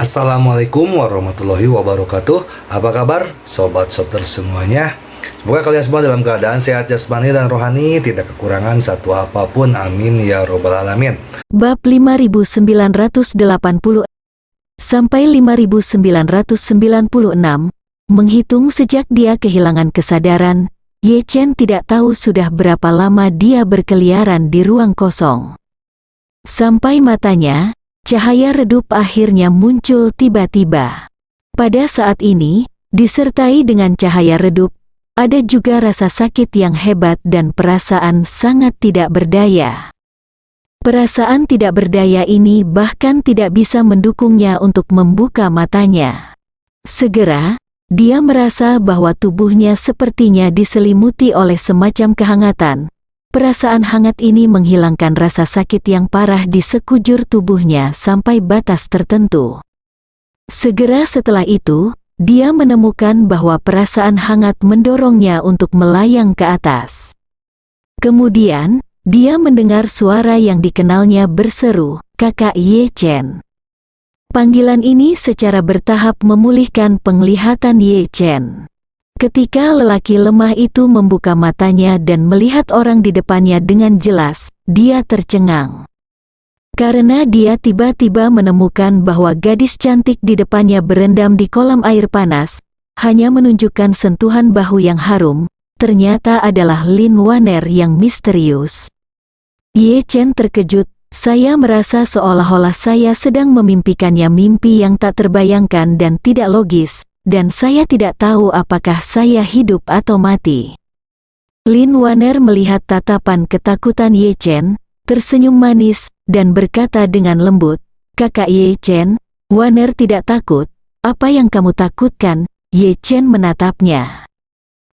Assalamualaikum warahmatullahi wabarakatuh. Apa kabar sobat soter semuanya? Semoga kalian semua dalam keadaan sehat jasmani dan rohani, tidak kekurangan satu apapun, amin ya robbal alamin. Bab 5980 sampai 5996. Menghitung sejak dia kehilangan kesadaran, Ye Chen tidak tahu sudah berapa lama dia berkeliaran di ruang kosong. Sampai matanya, cahaya redup akhirnya muncul tiba-tiba. Pada saat ini, disertai dengan cahaya redup, ada juga rasa sakit yang hebat dan perasaan sangat tidak berdaya. Perasaan tidak berdaya ini bahkan tidak bisa mendukungnya untuk membuka matanya. Segera, dia merasa bahwa tubuhnya sepertinya diselimuti oleh semacam kehangatan. Perasaan hangat ini menghilangkan rasa sakit yang parah di sekujur tubuhnya sampai batas tertentu. Segera setelah itu, dia menemukan bahwa perasaan hangat mendorongnya untuk melayang ke atas. Kemudian, dia mendengar suara yang dikenalnya berseru, "Kakak Ye Chen." Panggilan ini secara bertahap memulihkan penglihatan Ye Chen. Ketika lelaki lemah itu membuka matanya dan melihat orang di depannya dengan jelas, dia tercengang. Karena dia tiba-tiba menemukan bahwa gadis cantik di depannya berendam di kolam air panas, hanya menunjukkan sentuhan bahu yang harum, ternyata adalah Lin Waner yang misterius. Ye Chen terkejut, saya merasa seolah-olah saya sedang memimpikannya mimpi yang tak terbayangkan dan tidak logis. Dan saya tidak tahu apakah saya hidup atau mati. Lin Waner melihat tatapan ketakutan Ye Chen, tersenyum manis, dan berkata dengan lembut, "Kakak Ye Chen, Waner tidak takut. Apa yang kamu takutkan?" Ye Chen menatapnya.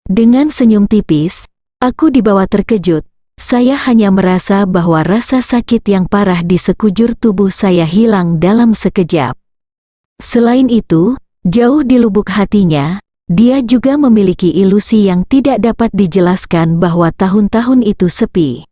Dengan senyum tipis, "Aku dibawa terkejut. Saya hanya merasa bahwa rasa sakit yang parah di sekujur tubuh saya hilang dalam sekejap." Selain itu, jauh di lubuk hatinya, dia juga memiliki ilusi yang tidak dapat dijelaskan bahwa tahun-tahun itu sepi.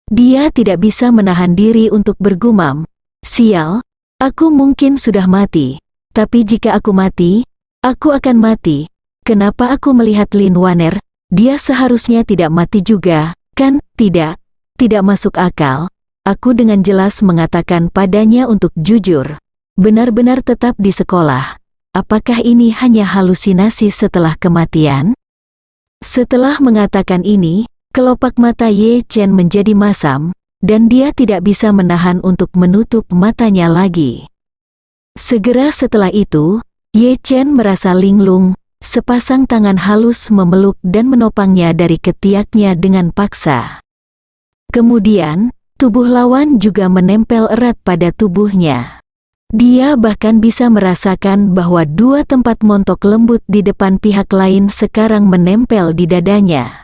Dia tidak bisa menahan diri untuk bergumam, "Sial, aku mungkin sudah mati. Tapi jika aku mati, aku akan mati. Kenapa aku melihat Lin Waner? Dia seharusnya tidak mati juga, kan? Tidak masuk akal." Aku dengan jelas mengatakan padanya untuk jujur. Benar-benar tetap di sekolah. Apakah ini hanya halusinasi setelah kematian? Setelah mengatakan ini, kelopak mata Ye Chen menjadi masam, dan dia tidak bisa menahan untuk menutup matanya lagi. Segera setelah itu, Ye Chen merasa linglung, sepasang tangan halus memeluk dan menopangnya dari ketiaknya dengan paksa. Kemudian, tubuh lawan juga menempel erat pada tubuhnya. Dia bahkan bisa merasakan bahwa dua tempat montok lembut di depan pihak lain sekarang menempel di dadanya.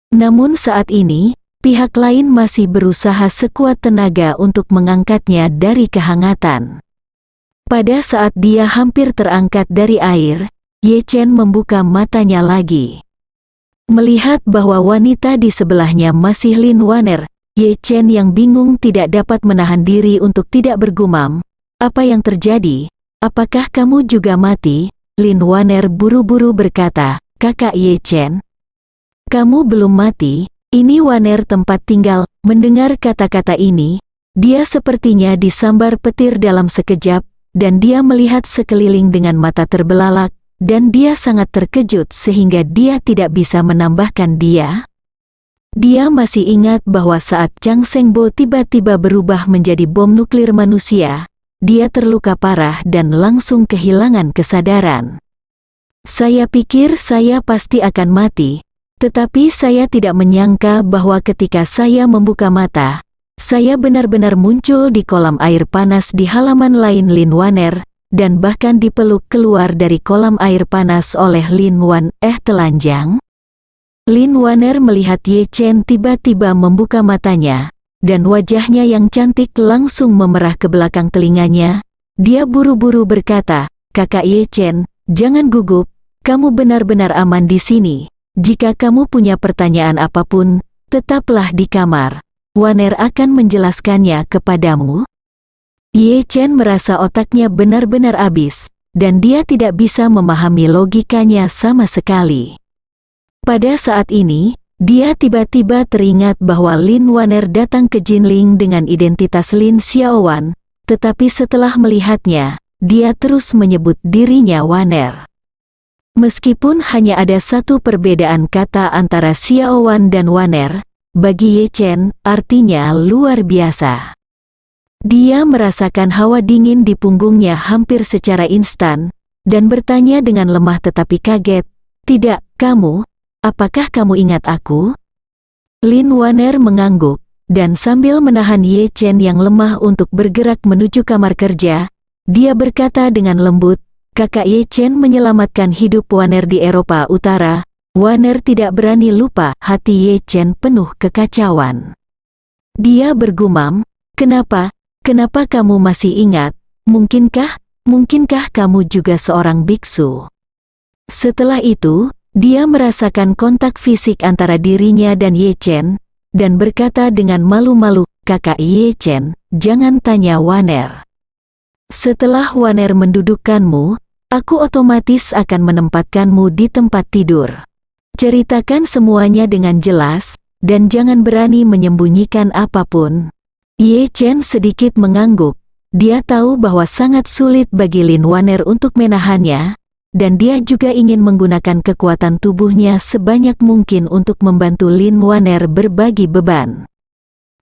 Namun saat ini, pihak lain masih berusaha sekuat tenaga untuk mengangkatnya dari kehangatan. Pada saat dia hampir terangkat dari air, Ye Chen membuka matanya lagi. Melihat bahwa wanita di sebelahnya masih Lin Waner, Ye Chen yang bingung tidak dapat menahan diri untuk tidak bergumam, "Apa yang terjadi? Apakah kamu juga mati?" Lin Waner buru-buru berkata, "Kakak Ye Chen, kamu belum mati, ini Waner tempat tinggal." Mendengar kata-kata ini, dia sepertinya disambar petir dalam sekejap, dan dia melihat sekeliling dengan mata terbelalak, dan dia sangat terkejut sehingga dia tidak bisa menambahkan dia. Dia masih ingat bahwa saat Chang Sengbo tiba-tiba berubah menjadi bom nuklir manusia, dia terluka parah dan langsung kehilangan kesadaran. "Saya pikir saya pasti akan mati, tetapi saya tidak menyangka bahwa ketika saya membuka mata, saya benar-benar muncul di kolam air panas di halaman lain Lin Waner, dan bahkan dipeluk keluar dari kolam air panas oleh Lin Wan." Telanjang? Lin Waner melihat Ye Chen tiba-tiba membuka matanya, dan wajahnya yang cantik langsung memerah ke belakang telinganya. Dia buru-buru berkata, "Kakak Ye Chen, jangan gugup, kamu benar-benar aman di sini. Jika kamu punya pertanyaan apapun, tetaplah di kamar. Waner akan menjelaskannya kepadamu." Ye Chen merasa otaknya benar-benar habis, dan dia tidak bisa memahami logikanya sama sekali. Pada saat ini, dia tiba-tiba teringat bahwa Lin Waner datang ke Jinling dengan identitas Lin Xiaowan, tetapi setelah melihatnya, dia terus menyebut dirinya Waner. Meskipun hanya ada satu perbedaan kata antara Xiaowan dan Waner, bagi Ye Chen, artinya luar biasa. Dia merasakan hawa dingin di punggungnya hampir secara instan, dan bertanya dengan lemah tetapi kaget, "Tidak, kamu? Apakah kamu ingat aku?" Lin Waner mengangguk, dan sambil menahan Ye Chen yang lemah untuk bergerak menuju kamar kerja, dia berkata dengan lembut, "Kakak Ye Chen menyelamatkan hidup Waner di Eropa Utara." Waner tidak berani lupa. Hati Ye Chen penuh kekacauan. Dia bergumam, "Kenapa? Kenapa kamu masih ingat? Mungkinkah kamu juga seorang biksu?" Setelah itu, dia merasakan kontak fisik antara dirinya dan Ye Chen, dan berkata dengan malu-malu, "Kakak Ye Chen, jangan tanya Waner. Setelah Waner mendudukkanmu, aku otomatis akan menempatkanmu di tempat tidur. Ceritakan semuanya dengan jelas, dan jangan berani menyembunyikan apapun." Ye Chen sedikit mengangguk. Dia tahu bahwa sangat sulit bagi Lin Waner untuk menahannya, dan dia juga ingin menggunakan kekuatan tubuhnya sebanyak mungkin untuk membantu Lin Waner berbagi beban.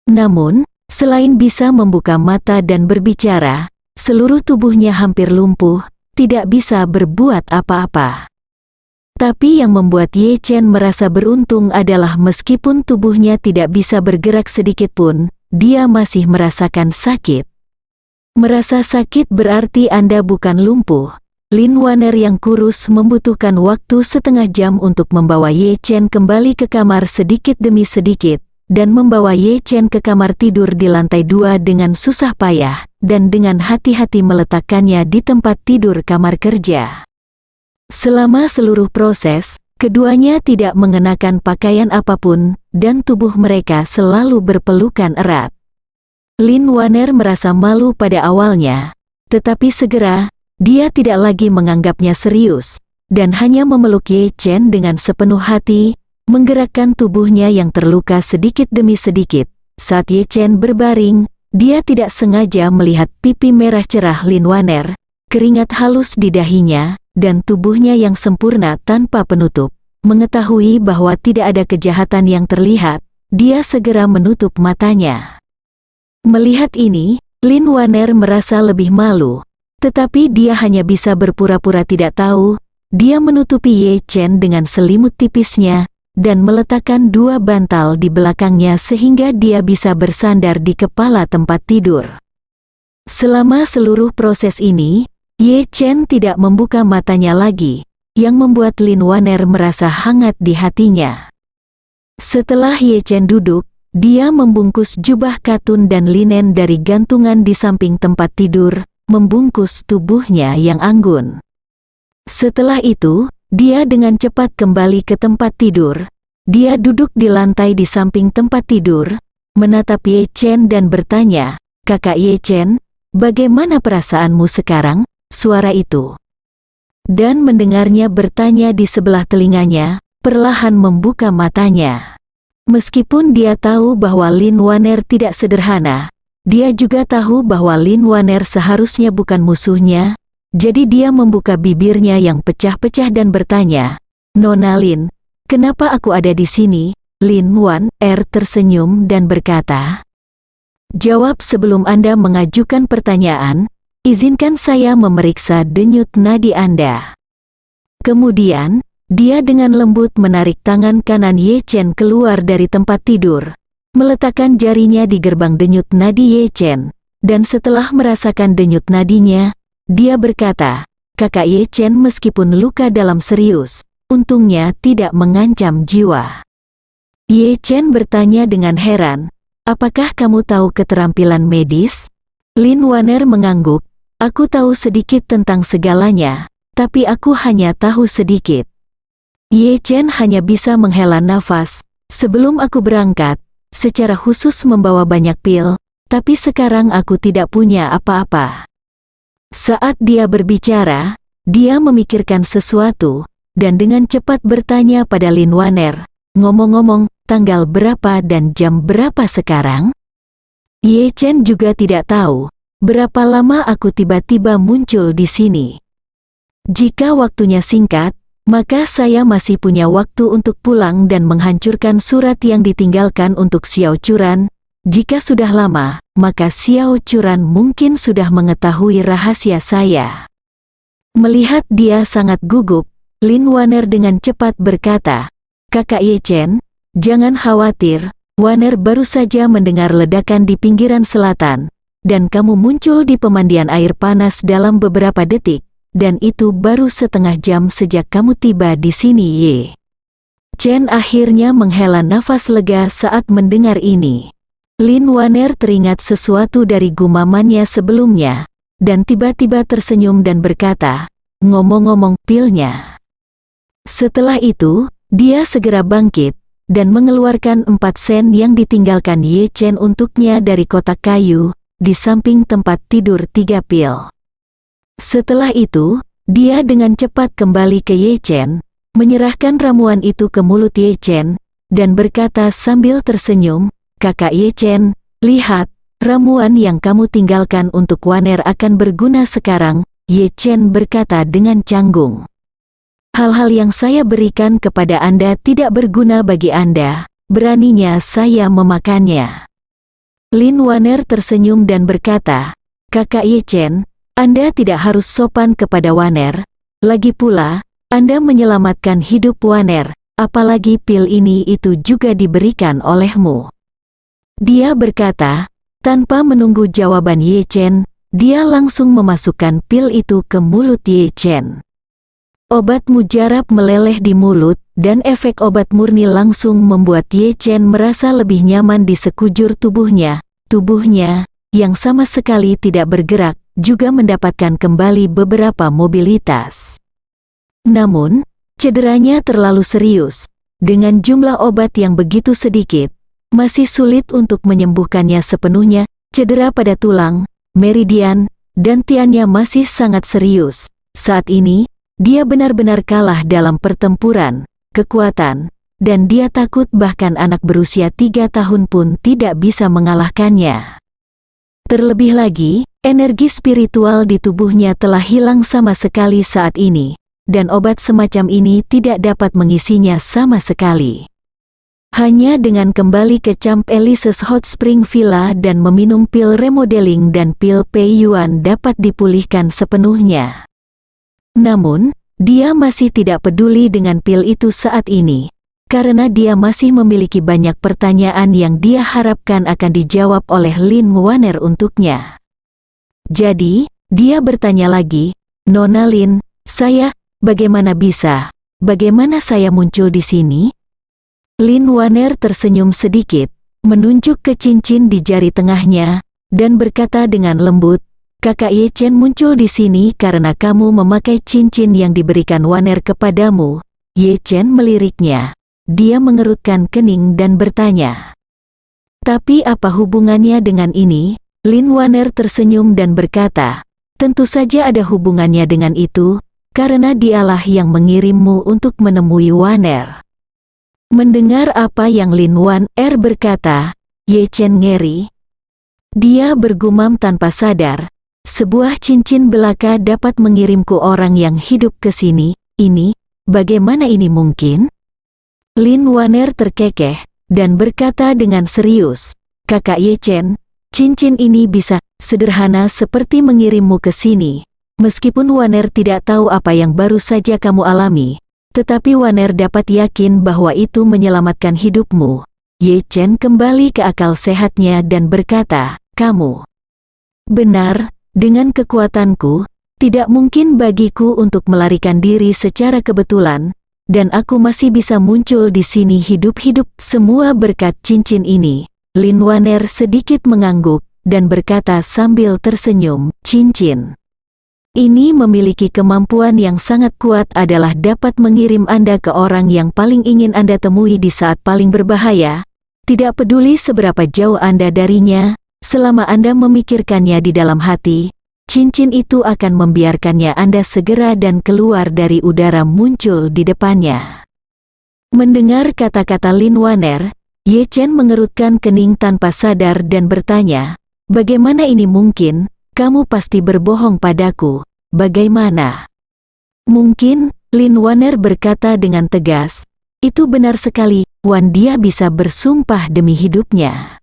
Namun, selain bisa membuka mata dan berbicara, seluruh tubuhnya hampir lumpuh, tidak bisa berbuat apa-apa. Tapi yang membuat Ye Chen merasa beruntung adalah meskipun tubuhnya tidak bisa bergerak sedikit pun, dia masih merasakan sakit. Merasa sakit berarti Anda bukan lumpuh. Lin Waner yang kurus membutuhkan waktu setengah jam untuk membawa Ye Chen kembali ke kamar sedikit demi sedikit, dan membawa Ye Chen ke kamar tidur di lantai 2 dengan susah payah, dan dengan hati-hati meletakkannya di tempat tidur kamar kerja. Selama seluruh proses, keduanya tidak mengenakan pakaian apapun, dan tubuh mereka selalu berpelukan erat. Lin Waner merasa malu pada awalnya, tetapi segera, dia tidak lagi menganggapnya serius, dan hanya memeluk Ye Chen dengan sepenuh hati, menggerakkan tubuhnya yang terluka sedikit demi sedikit. Saat Ye Chen berbaring, dia tidak sengaja melihat pipi merah cerah Lin Waner, keringat halus di dahinya, dan tubuhnya yang sempurna tanpa penutup. Mengetahui bahwa tidak ada kejahatan yang terlihat, dia segera menutup matanya. Melihat ini, Lin Waner merasa lebih malu. Tetapi dia hanya bisa berpura-pura tidak tahu. Dia menutupi Ye Chen dengan selimut tipisnya, dan meletakkan 2 bantal di belakangnya sehingga dia bisa bersandar di kepala tempat tidur. Selama seluruh proses ini, Ye Chen tidak membuka matanya lagi, yang membuat Lin Waner merasa hangat di hatinya. Setelah Ye Chen duduk, dia membungkus jubah katun dan linen dari gantungan di samping tempat tidur, membungkus tubuhnya yang anggun. Setelah itu, dia dengan cepat kembali ke tempat tidur. Dia duduk di lantai di samping tempat tidur, menatap Ye Chen dan bertanya, "Kakak Ye Chen, bagaimana perasaanmu sekarang?" Suara itu. Dan mendengarnya bertanya di sebelah telinganya, perlahan membuka matanya. Meskipun dia tahu bahwa Lin Waner tidak sederhana, dia juga tahu bahwa Lin Waner seharusnya bukan musuhnya, jadi dia membuka bibirnya yang pecah-pecah dan bertanya, "Nona Lin, kenapa aku ada di sini?" Lin Waner tersenyum dan berkata, "Jawab sebelum Anda mengajukan pertanyaan, izinkan saya memeriksa denyut nadi Anda." Kemudian, dia dengan lembut menarik tangan kanan Ye Chen keluar dari tempat tidur, meletakkan jarinya di gerbang denyut nadi Ye Chen, dan setelah merasakan denyut nadinya, dia berkata, "Kakak Ye Chen meskipun luka dalam serius, untungnya tidak mengancam jiwa." Ye Chen bertanya dengan heran, "Apakah kamu tahu keterampilan medis?" Lin Waner mengangguk, "Aku tahu sedikit tentang segalanya, tapi aku hanya tahu sedikit." Ye Chen hanya bisa menghela nafas, "Sebelum aku berangkat, secara khusus membawa banyak pil, tapi sekarang aku tidak punya apa-apa. Saat dia berbicara, dia memikirkan sesuatu, dan dengan cepat bertanya pada Lin Waner, ngomong-ngomong, tanggal berapa dan jam berapa sekarang? Ye Chen juga tidak tahu berapa lama aku tiba-tiba muncul di sini. Jika waktunya singkat, maka saya masih punya waktu untuk pulang dan menghancurkan surat yang ditinggalkan untuk Xiao Churan. Jika sudah lama, maka Xiao Churan mungkin sudah mengetahui rahasia saya. Melihat dia sangat gugup, Lin Waner dengan cepat berkata, "Kakak Ye Chen, jangan khawatir, Waner baru saja mendengar ledakan di pinggiran selatan, dan kamu muncul di pemandian air panas dalam beberapa detik, dan itu baru setengah jam sejak kamu tiba di sini." Ye Chen akhirnya menghela nafas lega saat mendengar ini. Lin Waner teringat sesuatu dari gumamannya sebelumnya, dan tiba-tiba tersenyum dan berkata, "Ngomong-ngomong pilnya." Setelah itu, dia segera bangkit, dan mengeluarkan 4 sen yang ditinggalkan Ye Chen untuknya dari kotak kayu, di samping tempat tidur 3 pil. Setelah itu, dia dengan cepat kembali ke Ye Chen, menyerahkan ramuan itu ke mulut Ye Chen, dan berkata sambil tersenyum, "Kakak Ye Chen, lihat, ramuan yang kamu tinggalkan untuk Waner akan berguna sekarang." Ye Chen berkata dengan canggung. "Hal-hal yang saya berikan kepada Anda tidak berguna bagi Anda, beraninya saya memakannya." Lin Waner tersenyum dan berkata, "Kakak Ye Chen, Anda tidak harus sopan kepada Waner. Lagi pula, Anda menyelamatkan hidup Waner, apalagi pil ini itu juga diberikan olehmu." Dia berkata, tanpa menunggu jawaban Ye Chen, dia langsung memasukkan pil itu ke mulut Ye Chen. Obat mujarab meleleh di mulut, dan efek obat murni langsung membuat Ye Chen merasa lebih nyaman di sekujur tubuhnya. Tubuhnya, yang sama sekali tidak bergerak, juga mendapatkan kembali beberapa mobilitas. Namun, cederanya terlalu serius. Dengan jumlah obat yang begitu sedikit, masih sulit untuk menyembuhkannya sepenuhnya. Cedera pada tulang, meridian, dan tiannya masih sangat serius. Saat ini, dia benar-benar kalah dalam pertempuran, kekuatan, dan dia takut bahkan anak berusia 3 tahun pun tidak bisa mengalahkannya. Terlebih lagi, energi spiritual di tubuhnya telah hilang sama sekali saat ini, dan obat semacam ini tidak dapat mengisinya sama sekali. Hanya dengan kembali ke Camp Elise's Hot Spring Villa dan meminum pil remodeling dan pil Pei Yuan dapat dipulihkan sepenuhnya. Namun, dia masih tidak peduli dengan pil itu saat ini, karena dia masih memiliki banyak pertanyaan yang dia harapkan akan dijawab oleh Lin Waner untuknya. Jadi, dia bertanya lagi, "Nona Lin, bagaimana saya muncul di sini?" Lin Waner tersenyum sedikit, menunjuk ke cincin di jari tengahnya, dan berkata dengan lembut, "Kakak Ye Chen muncul di sini karena kamu memakai cincin yang diberikan Waner kepadamu." Ye Chen meliriknya. Dia mengerutkan kening dan bertanya, "Tapi apa hubungannya dengan ini?" Lin Waner tersenyum dan berkata, "Tentu saja ada hubungannya dengan itu, karena dialah yang mengirimmu untuk menemui Waner." Mendengar apa yang Lin Waner berkata, Ye Chen ngeri. Dia bergumam tanpa sadar, "Sebuah cincin belaka dapat mengirimku orang yang hidup ke sini, bagaimana ini mungkin?" Lin Waner terkekeh, dan berkata dengan serius, "Kakak Ye Chen, cincin ini bisa sederhana seperti mengirimmu ke sini. Meskipun Waner tidak tahu apa yang baru saja kamu alami, tetapi Waner dapat yakin bahwa itu menyelamatkan hidupmu." Ye Chen kembali ke akal sehatnya dan berkata, "Kamu benar. Dengan kekuatanku, tidak mungkin bagiku untuk melarikan diri secara kebetulan, dan aku masih bisa muncul di sini hidup-hidup semua berkat cincin ini." Lin Waner sedikit mengangguk, dan berkata sambil tersenyum, "Cincin ini memiliki kemampuan yang sangat kuat adalah dapat mengirim Anda ke orang yang paling ingin Anda temui di saat paling berbahaya. Tidak peduli seberapa jauh Anda darinya, selama Anda memikirkannya di dalam hati, cincin itu akan membiarkannya Anda segera dan keluar dari udara muncul di depannya. Mendengar kata-kata Lin Waner, Ye Chen mengerutkan kening tanpa sadar dan bertanya, "Bagaimana ini mungkin? Kamu pasti berbohong padaku. Bagaimana?" "Mungkin," Lin Waner berkata dengan tegas. "Itu benar sekali, Wan, dia bisa bersumpah demi hidupnya."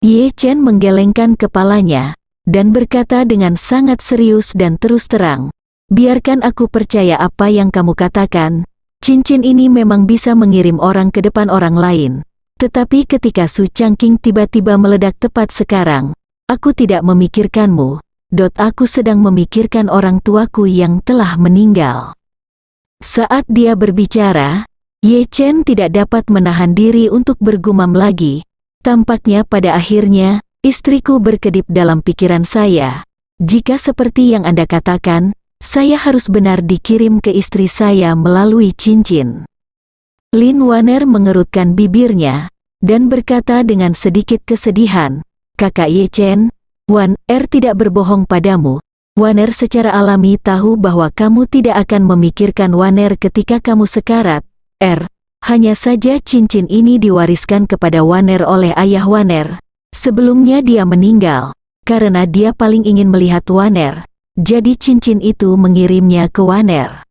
Ye Chen menggelengkan kepalanya, dan berkata dengan sangat serius dan terus terang, "Biarkan aku percaya apa yang kamu katakan. Cincin ini memang bisa mengirim orang ke depan orang lain. Tetapi ketika Su Changqing tiba-tiba meledak tepat sekarang, aku tidak memikirkanmu. Aku sedang memikirkan orang tuaku yang telah meninggal." Saat dia berbicara, Ye Chen tidak dapat menahan diri untuk bergumam lagi. "Tampaknya pada akhirnya, istriku berkedip dalam pikiran saya. Jika seperti yang Anda katakan, saya harus benar dikirim ke istri saya melalui cincin." Lin Waner mengerutkan bibirnya, dan berkata dengan sedikit kesedihan, "Kakak Ye Chen, Wan Er tidak berbohong padamu. Waner secara alami tahu bahwa kamu tidak akan memikirkan Waner ketika kamu sekarat. Hanya saja cincin ini diwariskan kepada Waner oleh ayah Waner. Sebelumnya dia meninggal, karena dia paling ingin melihat Waner. Jadi cincin itu mengirimnya ke Waner."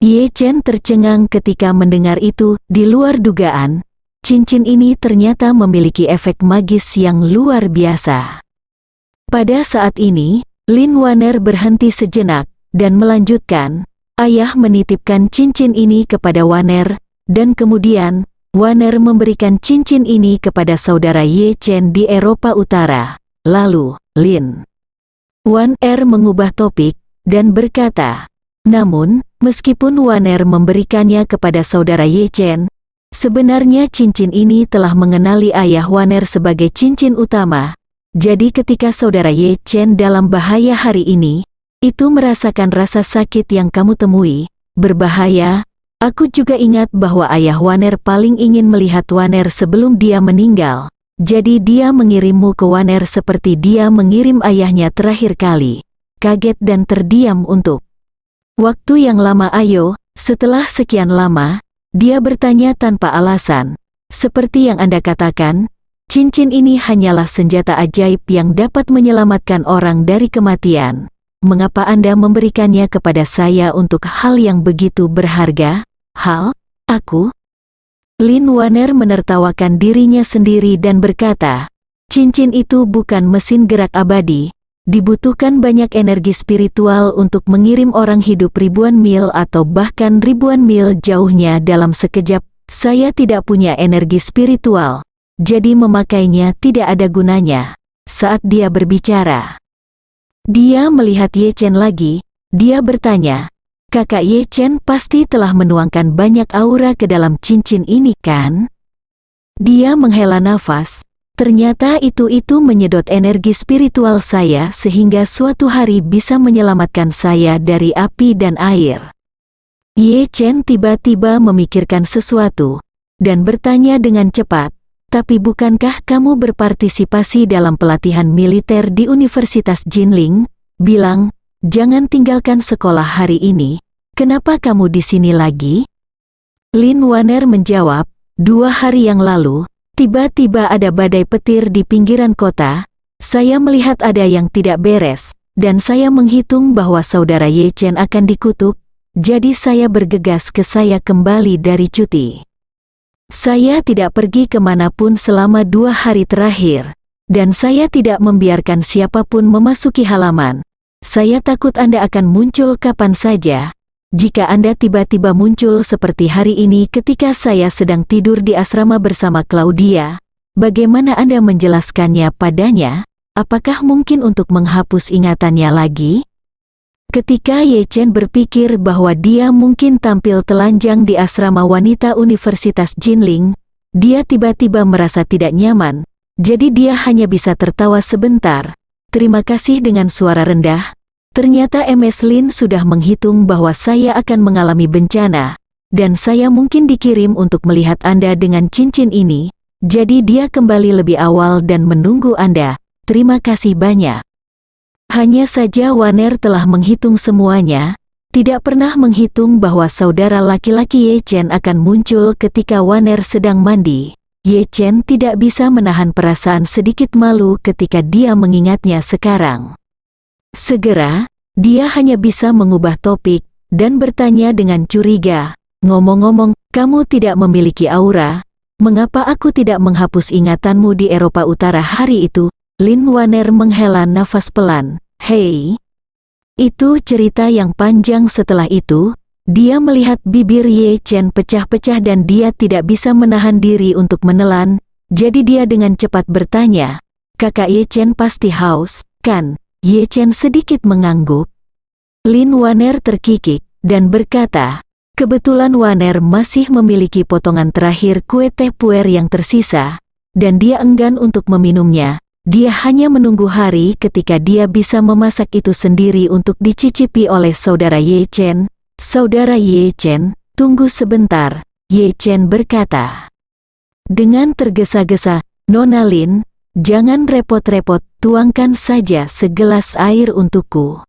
Ye Chen tercengang ketika mendengar itu. Di luar dugaan, cincin ini ternyata memiliki efek magis yang luar biasa. Pada saat ini, Lin Waner berhenti sejenak, dan melanjutkan, "Ayah menitipkan cincin ini kepada Waner, dan kemudian, Waner memberikan cincin ini kepada saudara Ye Chen di Eropa Utara. Lalu, Lin Waner mengubah topik, dan berkata, namun, meskipun Waner memberikannya kepada saudara Ye Chen, sebenarnya cincin ini telah mengenali ayah Waner sebagai cincin utama. Jadi ketika saudara Ye Chen dalam bahaya hari ini, itu merasakan rasa sakit yang kamu temui, berbahaya. Aku juga ingat bahwa ayah Waner paling ingin melihat Waner sebelum dia meninggal. Jadi dia mengirimmu ke Waner seperti dia mengirim ayahnya terakhir kali. Kaget dan terdiam untuk waktu yang lama. Ayo, setelah sekian lama, dia bertanya tanpa alasan. Seperti yang Anda katakan, cincin ini hanyalah senjata ajaib yang dapat menyelamatkan orang dari kematian. Mengapa Anda memberikannya kepada saya untuk hal yang begitu berharga? Aku? Lin Waner menertawakan dirinya sendiri dan berkata, cincin itu bukan mesin gerak abadi. Dibutuhkan banyak energi spiritual untuk mengirim orang hidup ribuan mil atau bahkan ribuan mil jauhnya dalam sekejap. Saya tidak punya energi spiritual, jadi memakainya tidak ada gunanya. Saat dia berbicara, dia melihat Ye Chen lagi. Dia bertanya, kakak Ye Chen pasti telah menuangkan banyak aura ke dalam cincin ini kan? Dia menghela nafas. Ternyata itu menyedot energi spiritual saya sehingga suatu hari bisa menyelamatkan saya dari api dan air. Ye Chen tiba-tiba memikirkan sesuatu, dan bertanya dengan cepat, tapi bukankah kamu berpartisipasi dalam pelatihan militer di Universitas Jinling? Bilang, jangan tinggalkan sekolah hari ini, kenapa kamu di sini lagi? Lin Waner menjawab, 2 hari yang lalu, tiba-tiba ada badai petir di pinggiran kota. Saya melihat ada yang tidak beres, dan saya menghitung bahwa saudara Ye Chen akan dikutuk, jadi saya bergegas ke saya kembali dari cuti. Saya tidak pergi kemanapun selama 2 hari terakhir, dan saya tidak membiarkan siapapun memasuki halaman. Saya takut Anda akan muncul kapan saja. Jika Anda tiba-tiba muncul seperti hari ini ketika saya sedang tidur di asrama bersama Claudia, bagaimana Anda menjelaskannya padanya? Apakah mungkin untuk menghapus ingatannya lagi? Ketika Ye Chen berpikir bahwa dia mungkin tampil telanjang di asrama wanita Universitas Jinling, dia tiba-tiba merasa tidak nyaman, jadi dia hanya bisa tertawa sebentar. Terima kasih dengan suara rendah. Ternyata MS Lin sudah menghitung bahwa saya akan mengalami bencana, dan saya mungkin dikirim untuk melihat Anda dengan cincin ini, Jadi dia kembali lebih awal dan menunggu Anda. Terima kasih banyak. Hanya saja Waner telah menghitung semuanya, tidak pernah menghitung bahwa saudara laki-laki Ye Chen akan muncul ketika Waner sedang mandi. Ye Chen tidak bisa menahan perasaan sedikit malu ketika dia mengingatnya sekarang. Segera, dia hanya bisa mengubah topik dan bertanya dengan curiga, "Ngomong-ngomong, kamu tidak memiliki aura? Mengapa aku tidak menghapus ingatanmu di Eropa Utara hari itu?" Lin Waner menghela nafas pelan. "Hei." Itu cerita yang panjang. Setelah itu, dia melihat bibir Ye Chen pecah-pecah dan dia tidak bisa menahan diri untuk menelan. Jadi dia dengan cepat bertanya, "Kakak Ye Chen pasti haus, kan?" Ye Chen sedikit mengangguk. Lin Waner terkikik dan berkata, kebetulan Waner masih memiliki potongan terakhir kue teh puer yang tersisa, dan dia enggan untuk meminumnya. Dia hanya menunggu hari ketika dia bisa memasak itu sendiri untuk dicicipi oleh saudara Ye Chen. "Saudara Ye Chen, tunggu sebentar," Ye Chen berkata. Dengan tergesa-gesa, "Nona Lin, jangan repot-repot, tuangkan saja segelas air untukku."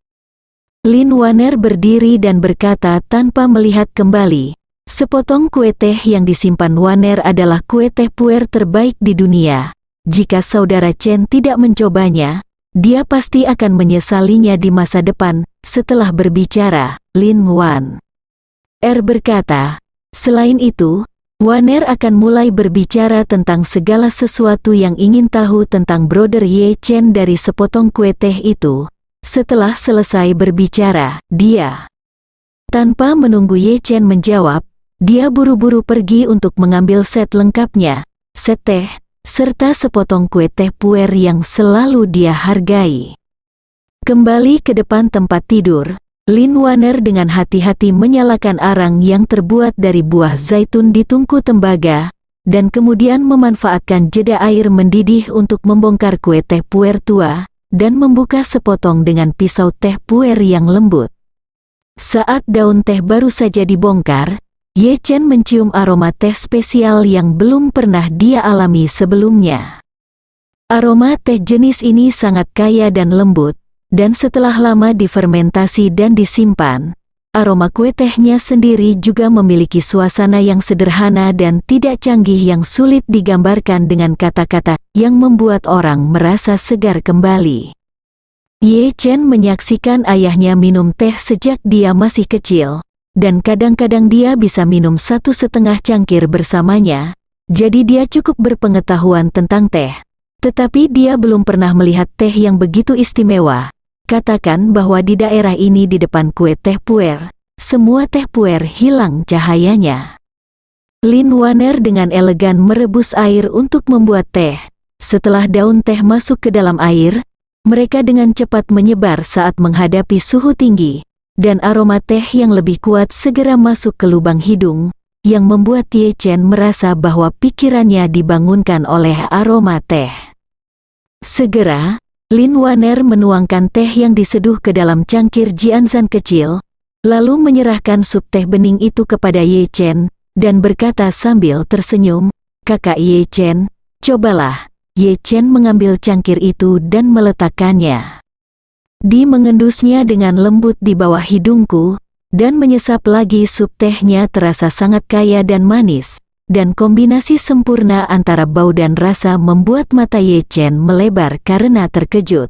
Lin Waner berdiri dan berkata tanpa melihat kembali, "Sepotong kue teh yang disimpan Waner adalah kue teh puer terbaik di dunia. Jika saudara Chen tidak mencobanya, dia pasti akan menyesalinya di masa depan." Setelah berbicara, Lin Wan berkata, "Selain itu, Waner akan mulai berbicara tentang segala sesuatu yang ingin tahu tentang brother Ye Chen dari sepotong kue teh itu." Setelah selesai berbicara, dia tanpa menunggu Ye Chen menjawab, dia buru-buru pergi untuk mengambil set lengkapnya, set teh, serta sepotong kue teh puer yang selalu dia hargai. Kembali ke depan tempat tidur, Lin Waner dengan hati-hati menyalakan arang yang terbuat dari buah zaitun di tungku tembaga, dan kemudian memanfaatkan jeda air mendidih untuk membongkar kue teh puer tua, dan membuka sepotong dengan pisau teh puer yang lembut. Saat daun teh baru saja dibongkar, Ye Chen mencium aroma teh spesial yang belum pernah dia alami sebelumnya. Aroma teh jenis ini sangat kaya dan lembut, dan setelah lama difermentasi dan disimpan, aroma kue tehnya sendiri juga memiliki suasana yang sederhana dan tidak canggih yang sulit digambarkan dengan kata-kata, yang membuat orang merasa segar kembali. Ye Chen menyaksikan ayahnya minum teh sejak dia masih kecil, dan kadang-kadang dia bisa minum 1,5 cangkir bersamanya, jadi dia cukup berpengetahuan tentang teh. Tetapi dia belum pernah melihat teh yang begitu istimewa. Katakan bahwa di daerah ini di depan kue teh puer, semua teh puer hilang cahayanya. Lin Waner dengan elegan merebus air untuk membuat teh. Setelah daun teh masuk ke dalam air, mereka dengan cepat menyebar saat menghadapi suhu tinggi, dan aroma teh yang lebih kuat segera masuk ke lubang hidung, yang membuat Ye Chen merasa bahwa pikirannya dibangunkan oleh aroma teh. Segera, Lin Waner menuangkan teh yang diseduh ke dalam cangkir jianzan kecil, lalu menyerahkan sup teh bening itu kepada Ye Chen, dan berkata sambil tersenyum, "Kakak Ye Chen, cobalah." Ye Chen mengambil cangkir itu dan meletakkannya. Di mengendusnya dengan lembut di bawah hidungku, dan menyesap lagi. Sup tehnya terasa sangat kaya dan manis, dan kombinasi sempurna antara bau dan rasa membuat mata Ye Chen melebar karena terkejut.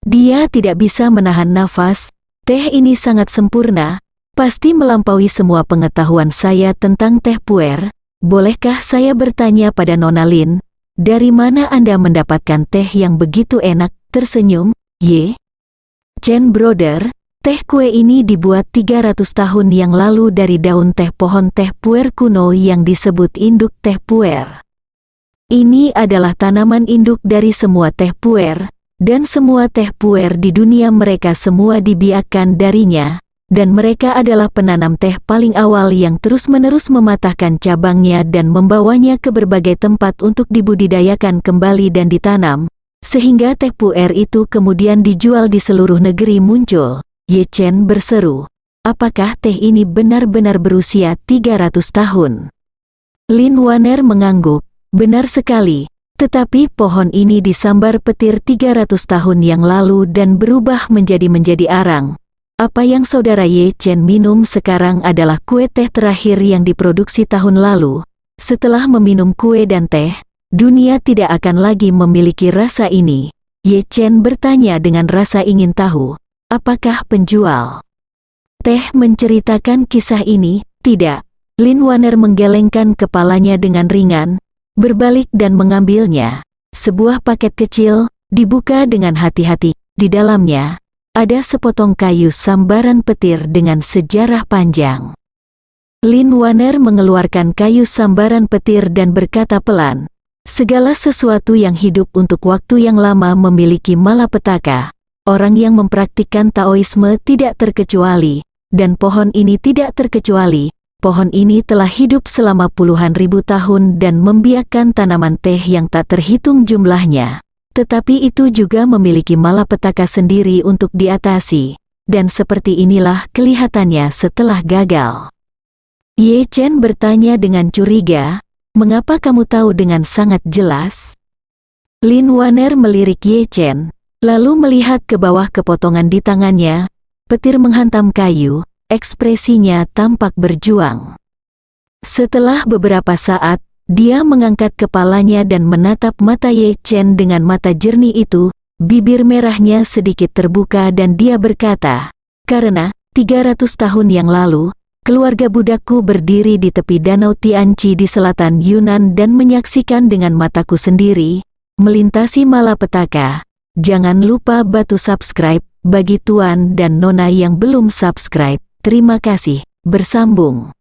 Dia tidak bisa menahan nafas. Teh ini sangat sempurna, pasti melampaui semua pengetahuan saya tentang teh puer. Bolehkah saya bertanya pada Nona Lin, dari mana Anda mendapatkan teh yang begitu enak? Tersenyum, Ye Chen brother. Teh kue ini dibuat 300 tahun yang lalu dari daun teh pohon teh puer kuno yang disebut induk teh puer. Ini adalah tanaman induk dari semua teh puer, dan semua teh puer di dunia mereka semua dibiakkan darinya, dan mereka adalah penanam teh paling awal yang terus-menerus mematahkan cabangnya dan membawanya ke berbagai tempat untuk dibudidayakan kembali dan ditanam, sehingga teh puer itu kemudian dijual di seluruh negeri. Muncul. Ye Chen berseru, "Apakah teh ini benar-benar berusia 300 tahun? Lin Waner mengangguk. Benar sekali, tetapi pohon ini disambar petir 300 tahun yang lalu dan berubah menjadi arang. Apa yang saudara Ye Chen minum sekarang adalah kue teh terakhir yang diproduksi tahun lalu. Setelah meminum kue dan teh, dunia tidak akan lagi memiliki rasa ini. Ye Chen bertanya dengan rasa ingin tahu, apakah penjual teh menceritakan kisah ini? Tidak. Lin Waner menggelengkan kepalanya dengan ringan, berbalik dan mengambilnya. Sebuah paket kecil, dibuka dengan hati-hati. Di dalamnya, ada sepotong kayu sambaran petir dengan sejarah panjang. Lin Waner mengeluarkan kayu sambaran petir dan berkata pelan, segala sesuatu yang hidup untuk waktu yang lama memiliki malapetaka. Orang yang mempraktikkan Taoisme tidak terkecuali, dan pohon ini tidak terkecuali. Pohon ini telah hidup selama puluhan ribu tahun dan membiakkan tanaman teh yang tak terhitung jumlahnya. Tetapi itu juga memiliki malapetaka sendiri untuk diatasi, dan seperti inilah kelihatannya setelah gagal. Ye Chen bertanya dengan curiga, mengapa kamu tahu dengan sangat jelas? Lin Waner melirik Ye Chen, lalu melihat ke bawah kepotongan di tangannya. Petir menghantam kayu, ekspresinya tampak berjuang. Setelah beberapa saat, dia mengangkat kepalanya dan menatap mata Ye Chen dengan mata jernih itu. Bibir merahnya sedikit terbuka dan dia berkata, karena 300 tahun yang lalu, keluarga budakku berdiri di tepi danau Tianqi di selatan Yunnan dan menyaksikan dengan mataku sendiri, melintasi malapetaka. Jangan lupa bantu subscribe, bagi Tuan dan Nona yang belum subscribe. Terima kasih, bersambung.